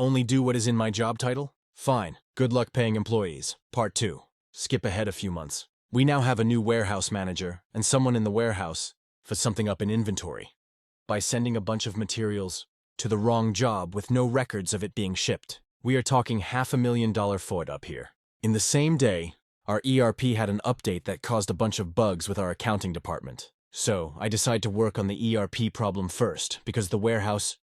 Only do what is in my job title? Fine. Good luck paying employees. Part 2. Skip ahead a few months. We now have a new warehouse manager and someone in the warehouse for something up in inventory by sending a bunch of materials to the wrong job with no records of it being shipped. We are talking $500,000 fraud up here. In the same day, our ERP had an update that caused a bunch of bugs with our accounting department. So I decided to work on the ERP problem first because the warehouse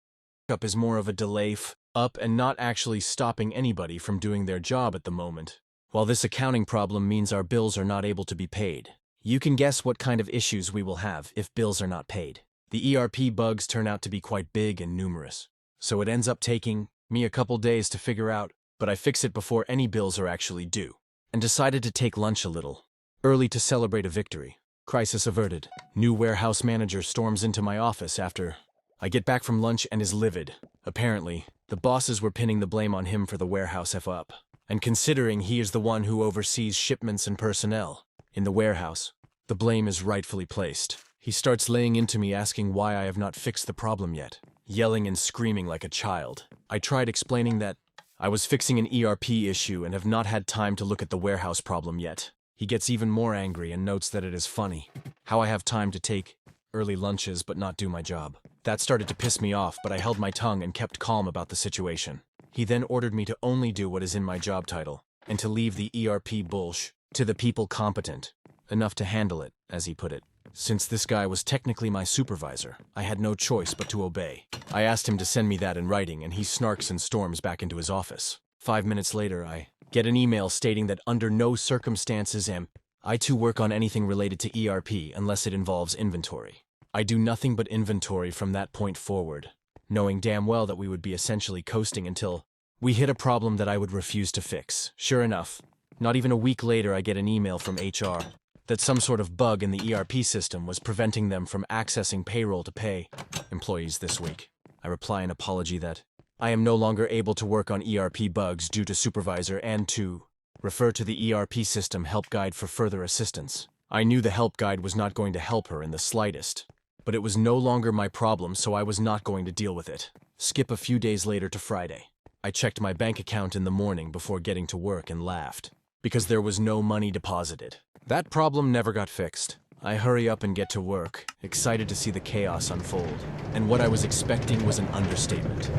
up is more of a delay up and not actually stopping anybody from doing their job at the moment, while this accounting problem means our bills are not able to be paid. You can guess what kind of issues we will have if bills are not paid. The ERP bugs turn out to be quite big and numerous, so it ends up taking me a couple days to figure out, but I fix it before any bills are actually due, and decided to take lunch a little early to celebrate a victory. Crisis averted. New warehouse manager storms into my office after I get back from lunch and is livid. Apparently, the bosses were pinning the blame on him for the warehouse F-up, and considering he is the one who oversees shipments and personnel in the warehouse, the blame is rightfully placed. He starts laying into me asking why I have not fixed the problem yet, yelling and screaming like a child. I tried explaining that I was fixing an ERP issue and have not had time to look at the warehouse problem yet. He gets even more angry and notes that it is funny how I have time to take early lunches but not do my job. That started to piss me off, but I held my tongue and kept calm about the situation. He then ordered me to only do what is in my job title and to leave the ERP bullshit to the people competent enough to handle it, as he put it. Since this guy was technically my supervisor, I had no choice but to obey. I asked him to send me that in writing, and he snarks and storms back into his office. 5 minutes later, I get an email stating that under no circumstances am I to work on anything related to ERP unless it involves inventory. I do nothing but inventory from that point forward, knowing damn well that we would be essentially coasting until we hit a problem that I would refuse to fix. Sure enough, not even a week later I get an email from HR that some sort of bug in the ERP system was preventing them from accessing payroll to pay employees this week. I reply an apology that I am no longer able to work on ERP bugs due to supervisor and to refer to the ERP system help guide for further assistance. I knew the help guide was not going to help her in the slightest, but it was no longer my problem, so I was not going to deal with it. Skip a few days later to Friday. I checked my bank account in the morning before getting to work and laughed, because there was no money deposited. That problem never got fixed. I hurry up and get to work, excited to see the chaos unfold, and what I was expecting was an understatement.